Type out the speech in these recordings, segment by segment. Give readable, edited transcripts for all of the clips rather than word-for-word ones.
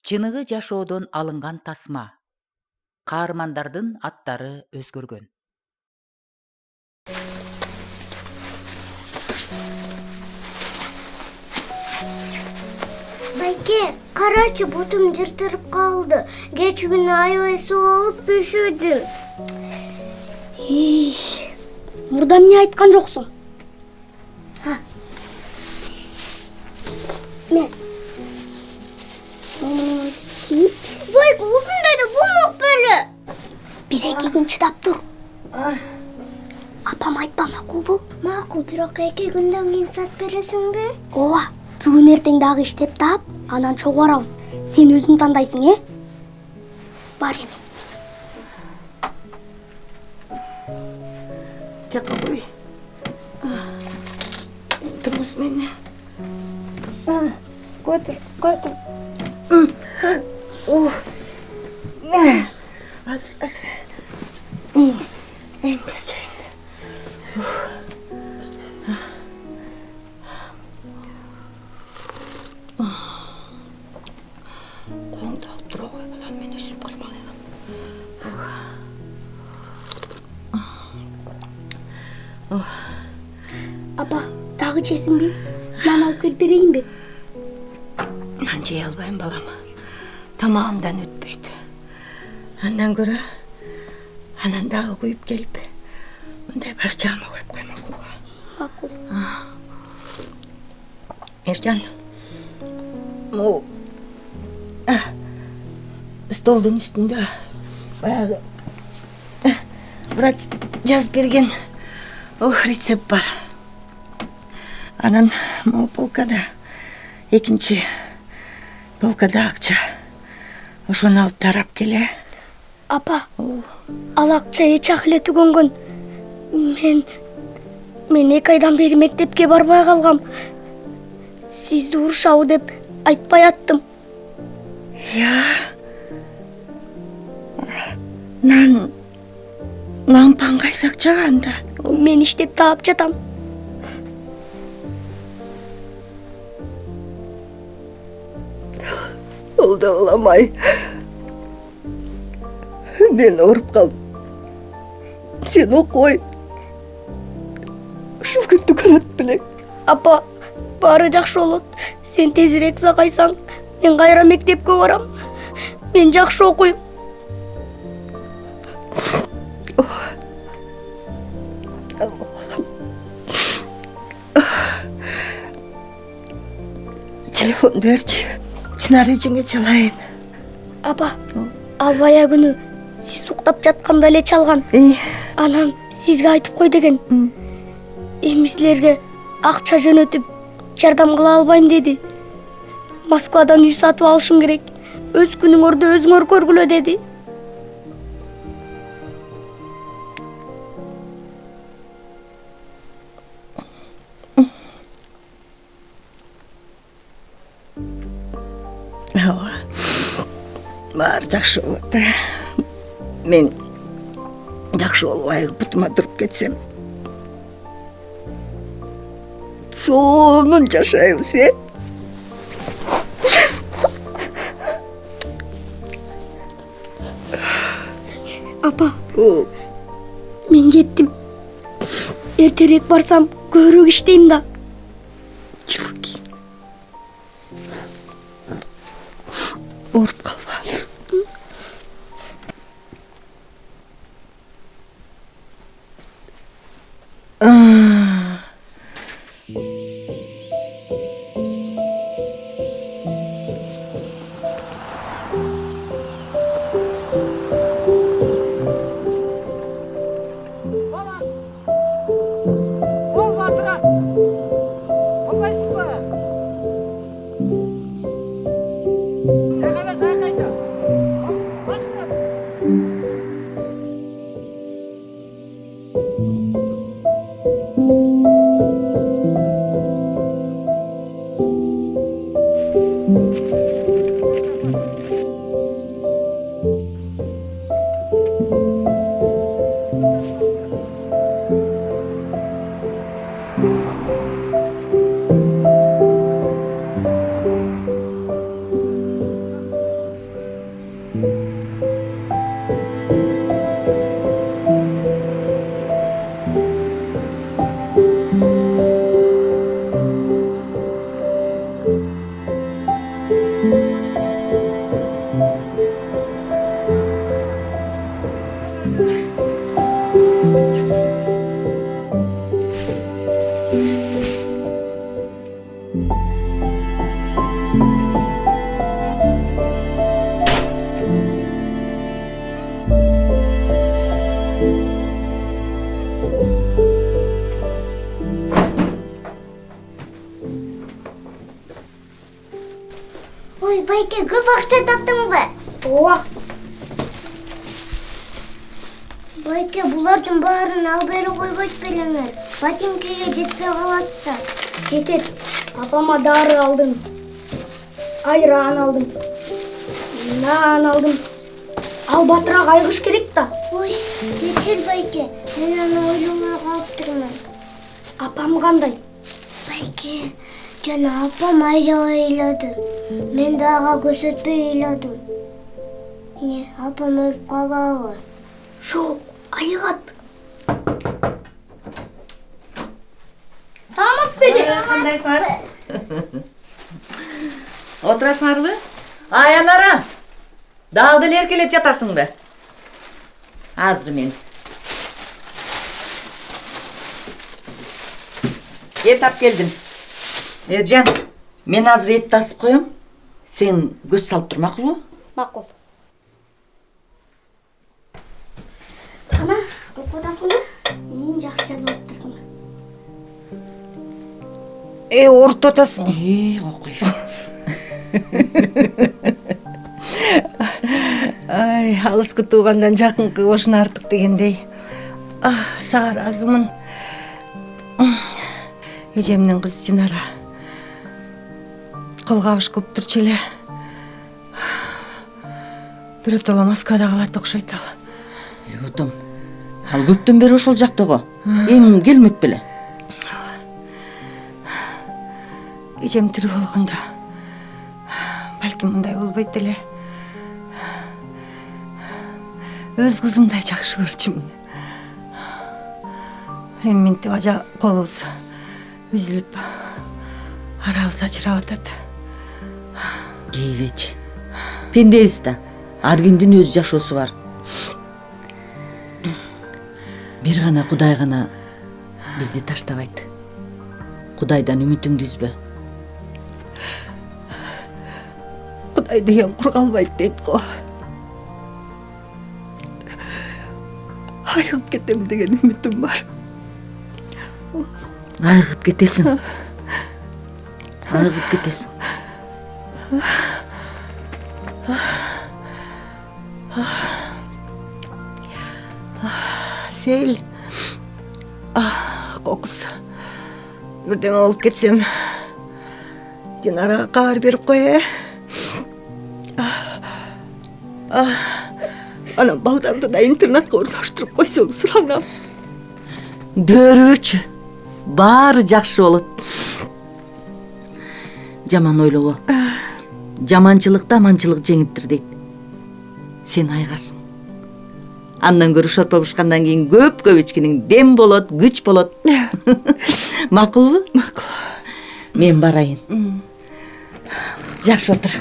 Чыныгы жашоодон алынган тасма. Каармандардын аттары өзгөргөн. Байке, карачы, бутум жыртырып калды. Кеч күнү аябай суу алып бешөдүм. Мурда эмне айткан жоксуң? Мен. Байке, ушундай да болмок беле. 1-2 күн чыдап тур. Апам айтпа, макулбу? Макул, бирок 2 күндөн кийин сат бересиңби? Ооба, бүгүн эртең дагы иштеп таап, анан чогуу барабыз. Сен өзүң тандайсың, Бар эми. Тека кой. Турмуз мени. Котур. Азыр. Эми качайын. Колуңду алып тура кой, балам, мен өзүм кырмалайм. Апа, дагы жесиңби? Нан алып келип берейинби? Нан жей албайм, балам. Тамагымдан өтпөйт. Андан көрө анан дагы куюп келип, мындай барчагыма коюп кой, макулбу? Макул. Эржан, могу столдун үстүндө баягы врач жазып берген рецепт бар. Анан могу полкада, экинчи полкада акча. Ошону алып тарап келе. Апа, ал акча эч ак эле түгөнгөн. Мен 2 айдан бери мектепке барбай калгам. Сизди урушабы деп айтпай аттым. Нан кайсы акчага анда? Мен иштеп таап жатам. Ол да балам-ай. Мен ооруп калдым. Сен окуй. Ушул күндү көрөт белең. Апа, баары жакшы болот. Сен тезирээк сагайсаң, мен кайра мектепке барам. Мен жакшы окуйм. Телефонду берчи. Чынар эжеңе чалайын. Апа, ал бая күнү сиз уктап жатканда эле чалган. Анан сизге айтып кой деген. Эми силерге акча жөнөтүп жардам кыла албайм деди. Москвадан үй сатып алышың керек. Өз күнүңөрдө өзүңөр көргүлө деди. Ооба. Баары жакшы болот. Мен жакшы болбой бутума туруп кетсем, сонун жашайбыз, Апа, мен кеттим. Эртерээк барсам көбүрөөк иштейм да. Жылки. Ооруп калба. Ой, Байке, көп акча таптыңбы? Ооба. Байке, булардын баарын албай эле койбойт белеңер. Ботинкеге жетпей калат да. Жетет. Апама дары алдым. Айран алдым. Нан алдым. Ал батыраак айгыш керек да. Ой, кечир Байке, мен аны ойломой калыптырмын. Апам кандай? Байке, жана апам аябай ыйлады. Мен да ага көрсөтпөй ыйладым. Не, апам өлүп калабы? Жок, айыгат. Саламатсыз беже? Кандайсыңар? Отурасыңарбы? Ай, Анара. Дагы деле эркелеп жатасыңбы? Азыр мен. Эт тап келдим. Эржан, мен азыр эт тасып коем. Сен көз салып тур, макулбу? Макул. Кана, окуп атасыңбы? Эң жакшы жазып атасың. Орто атасың. Окуй. Ай, алыскы туугандан жакынкы кошун артык дегендей. Сага ыраазымын. Эжемдин кызы Динара кол кабыш кылып турчу эле. Бирөөтөлө Москвада калат окшойт ал. Утум. Ал көптөн бери ошол жакта го. Эми келмек беле. Эжем тирүү болгондо балким мындай болбойт эле. Өз кызымдай жакшы көрчүмүн. Эми минтип ажа колубуз үзүлүп, арабыз ажырап атат. Кейбеч. Пендебиз да. Ар кимдин өз жашоосу бар. Бир гана Кудай гана бизди таштабайт. Кудайдан үмүтүңдү үзбө. Кудай деген кур калбайт дейт го. Айыгып кетем деген үмүтүм бар. Айыгып кетесиң. Айыгып кетесиң. Сейл. Кокус. Бирдеме болуп кетсем, Динарага кабар берип кой. Анан балдарды да интернатка орноштуруп койсоң суранам. Дөөрүбөчү. Баары жакшы болот. Жаман ойлобо. Жаманчылыкты аманчылык жеңиптир дейт. Сен айгасың. Андан көрө шорпо бышкандан кийин көп ичкинин дем болот, күч болот. Макулбу? Макул. Мен барайын. Жакшы отур.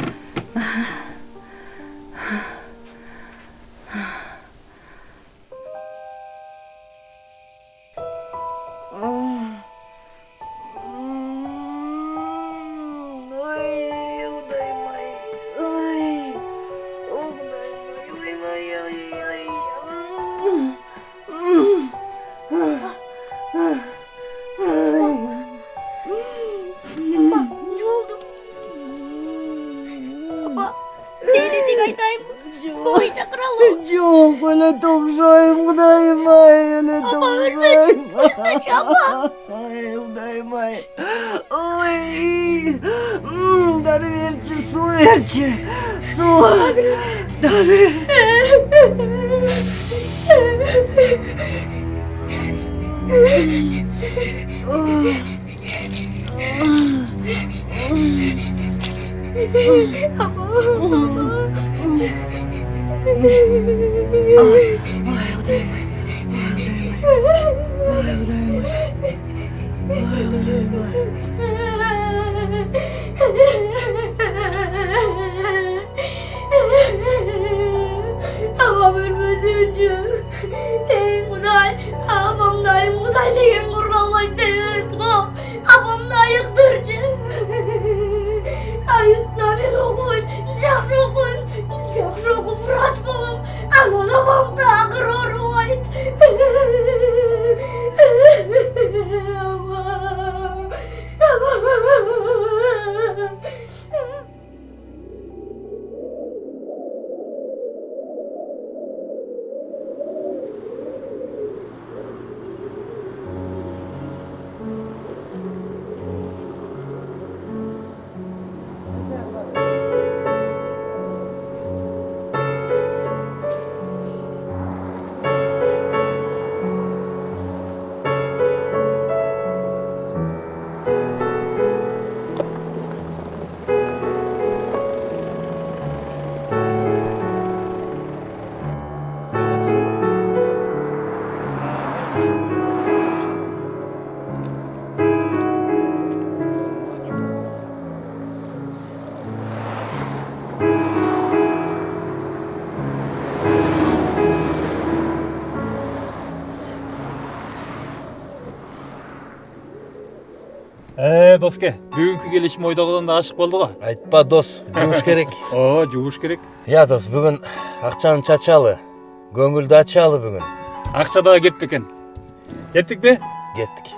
Жок, эле токшойм, Кудайым-ай, эле токшойм. Ай, Кудайым-ай. Ой, дары берчи, суу берчи. Суу. Дары. Ama ölmesünce. Ey Kuday, abamdayım Kuday деген kurgallayıp deyirik o. Abam da ayıktırcı. Ayıksa ben okuyun, jakşı okup vraç bolup, anan abam da akır oruayt. Доске, бүгүнкү келишим ойдогудон да ашык болду го. Айтпа дос, жууш керек. Жууш керек. Я дос, бүгүн акчаны чачалы. Көңүлдү ачалы бүгүн. Акча дагы кеп бекен. Кеттикпи? Кеттик.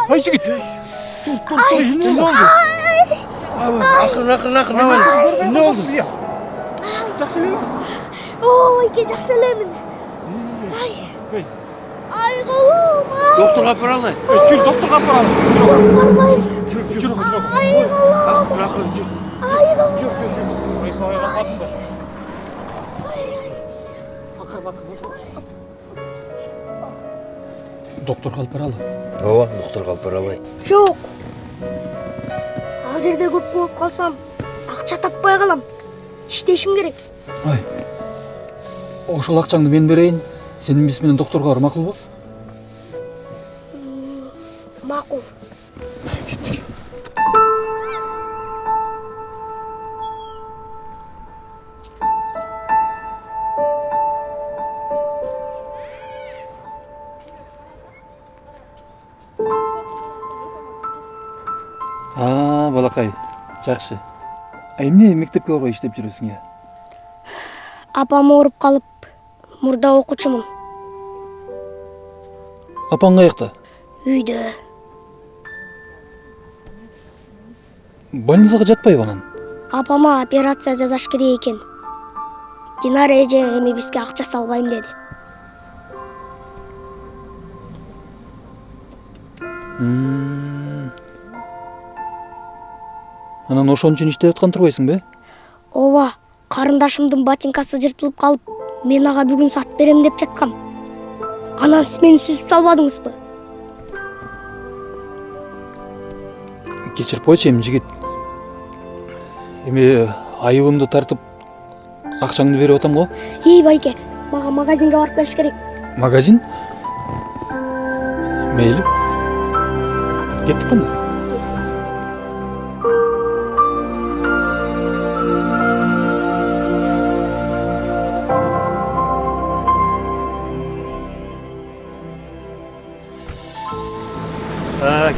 Ай жигит. Акырын, эмне болду? Жакшы элеби? Ойке жакшы элемин. Ай колум. Доктурга апаралы. Жүр, доктурга апаралы. Жүр. Ай колум. Акырын жүр. Ай колум. Докторго алып баралы. Ооба, доктурга апаралы. Жок. Ал жерде көп болуп калсам, акча таппай калам. Иштешим керек. Ай. Ошол акчаңды мен берейин. Сен эмес менен докторго бар, макулбу? Макул. Кеттик. Балакай, жакшы. Эмне мектепке барбай иштеп жүрөсүң я? Апам ооруп калып, мурда окуучумун. Апаң каякта? Үйдө. Больницага жатпайбы анан? Апама операция жасаш керек экен. Динара эже эми бизге акча салбайм деди. Анан ошон үчүн иштеп аткан турбайсыңбы? Ооба, карындашымдын ботинкасы жыртылып калып, мен ага бүгүн сат берем деп жаткам. Анан сиз мени сүзүп салбадыңызбы? Кечирип койчу эми жигит. Эми айыбымды тартып акчаңды берип атам го. Байке, мага магазинге барып келиш керек. Магазин? Мейли. Кеттик кандай?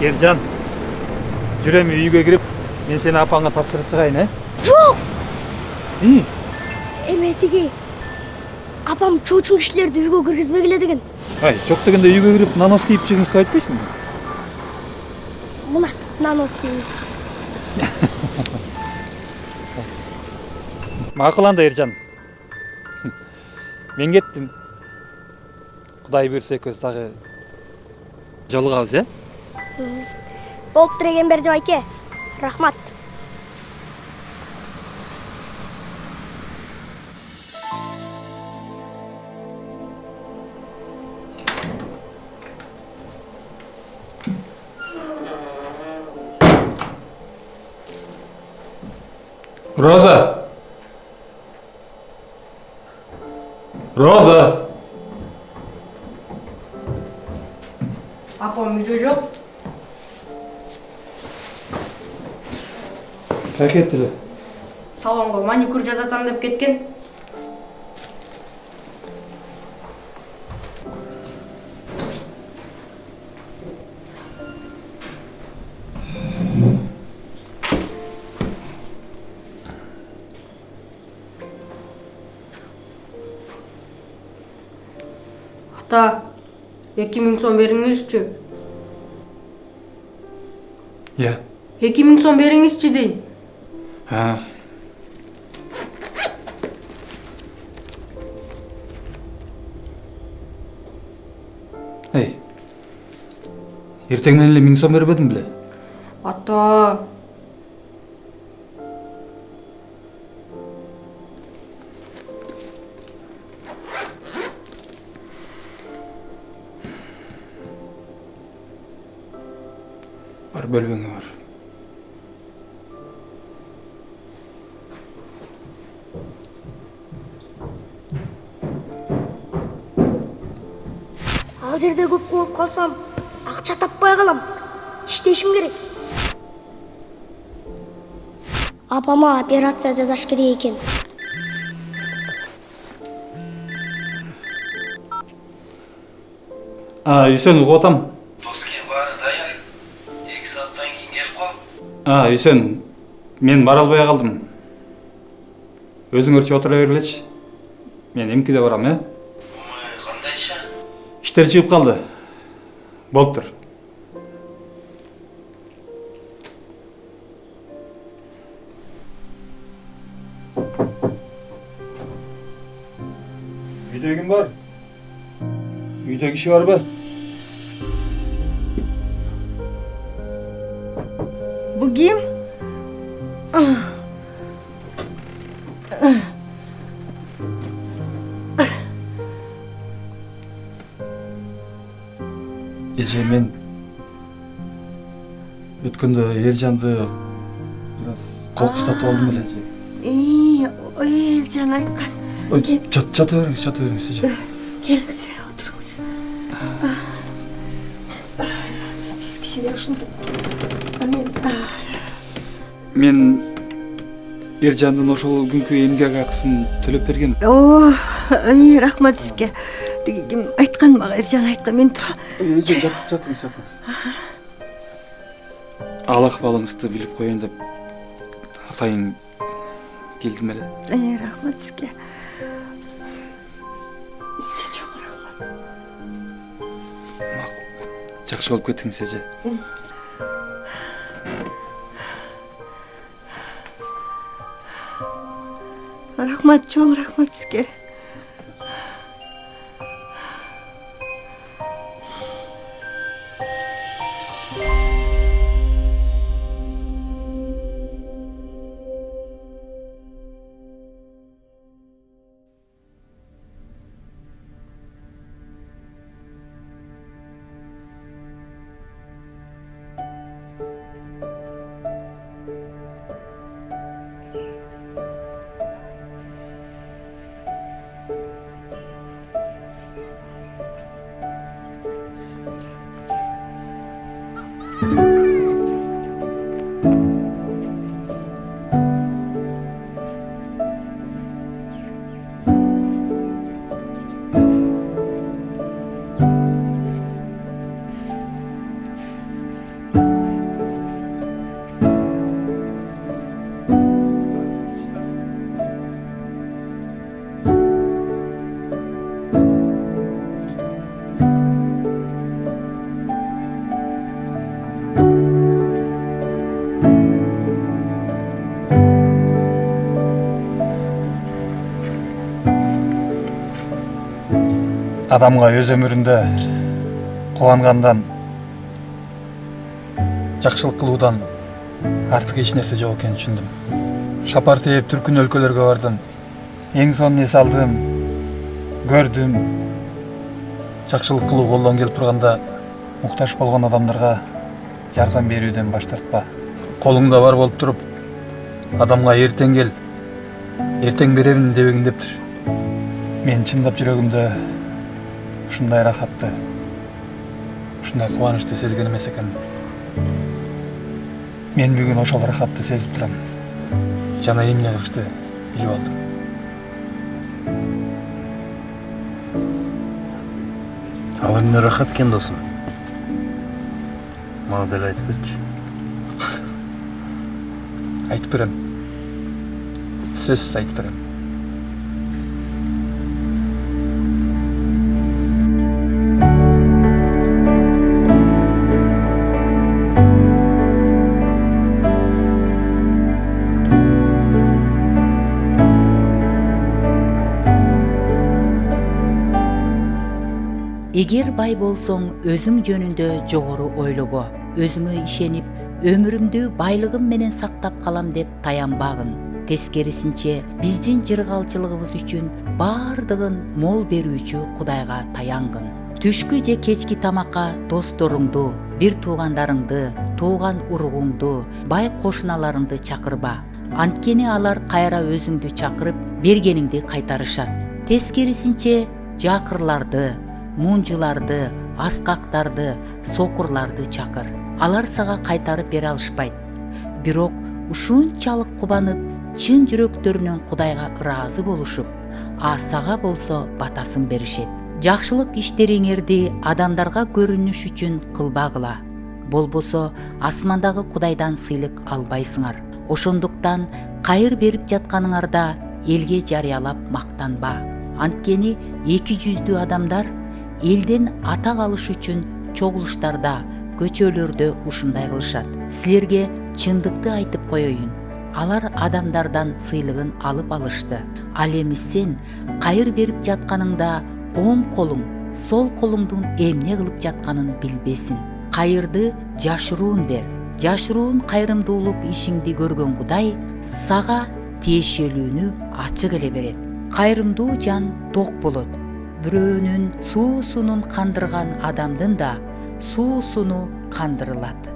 Келжан. Жүр эми үйгө кирип, мен сени апаңа тапшырып чыгайын, Жок! И? Эме тиги апам чоочун кишилерди үйгө киргизбегиле деген. Ай, жок дегенде үйгө кирип нанос кийип чыгыңыз деп айтпайсыңбы? Мына нанос дейбиз. Макул анда Эржан. Мен кеттим. Кудай буйрса экөөбүз дагы жолугабыз, Болуп тиреген берди байке. Рахмат. Роза! Роза! Апам үйдө жок. Кайтты. Салонго маникюр жасатам деп кеткен. Ата, 2000 сом бериңизчи. Я. 2000 сом бериңизчи дейм. Эй. Эртең менен эле 1000 сом бербедим беле? Ата. Бар бөлмеңе бар. Ал жерде көп болуп калсам, акча таппай калам. İşleşim керек. Апама операция жасаш керек экен. Үйсен, угуп атам. Доске бары даяр. 2 сааттан кийин келип кал. Үйсен, мен бара албай калдым. Өзүңөрчү отура бергилечи. Мен эмкиде барам, Кандайча? Иштер чыгып калды. Болуптур. Үйдө ким бар? Үйдө киши барбы? Bu kim? Эже, мен өткөндө Эржанды biraz кокустатып алдым эле, эже. Elcan aytkan. Жата бериңиз, эже. Gelin size oturunuz. Biz kişiler şunu... Мен Эржандын ошол күнкү эмгек акысын төлөп берген. Рахмат сізге. Ким айтқан мага, Эржан айтқан, мен тұра. Жатыңыз. Ал акыбалыңызды билип коеюн деп атайын келдим эле. Рахмат сізге. Сізге чоң рахмат. Макул. Жакшы болуп кеттиңиз, эже. Рахмат, чоң рахмат сізге. Адамга өз өмүрүндө кубангандан, жакшылык кылуудан артык эч нерсе жок экенин түшүндүм. Шапар тээп түркүн өлкөлөргө бардым. Эң сонун эс алдым, көрдүм. Жакшылык кылуу колдон келип турганда муктаж болгон адамдарга жардам берүүдөн баш тартпа. Колуңда бар болуп туруп, адамга эртең кел, эртең беремин дебегиндептир. Мен чындап жүрөгүмдө ушундай рахатты, ушундай кубанычты сезген эмес экенмин. Мен бүгүн ошол рахатты сезип турам. Жана эмне кылышты билип алдым. Ал эмне рахат экен, досум? Мага деле айтып берчи. Айтып берем. Сөзсүз айтып берем. Эгер бай болсоң, өзүң жөнүндө жогору ойлобо, өзүңө ишенип, өмүрүмдү байлыгым менен сактап калам деп таянбагын. Тескерисинче, биздин жыргалчылыгыбыз үчүн бардыгын мол берүүчү Кудайга таянгын. Түшкү же кечки тамакка досторуңду, бир туугандарыңды, тууган уругуңду, бай кошуналарыңды чакырба. Анткени алар кайра өзүңдү чакырып, бергениңди кайтарышат. Тескерисинче, жакырларды, мунжуларды, аскактарды, сокурларды чакыр. Алар сага кайтарып бере алышпайт. Бирок ушунчалык кубанып, чын жүрөктөрүнөн Кудайга ыраазы болушуп, сага болсо батасын беришет. Жакшылык иштериңерди адамдарга көрүнүш үчүн кылбагыла. Болбосо асмандагы Кудайдан сыйлык албайсыңар. Ошондуктан кайыр берип жатканыңарда элге жарыялап мактанба. Анткени эки жүздүү адамдар элден атак алыш үчүн чогулуштарда, көчөлөрдө ушундай кылышат. Силерге чындыкты айтып коеюн. Алар адамдардан сыйлыгын алып алышты. Ал эми сен кайыр берип жатканыңда оң колуң, сол колуңдун эмне кылып жатканын билбесин. Кайырды жашыруун бер. Жашыруун кайрымдуулук ишиңди көргөн Кудай сага тиешелүүнү ачык эле берет. Кайрымдуу жан ток болот. Бирөөнүн суусунун кандырган адамдын да суусуну кандырылат.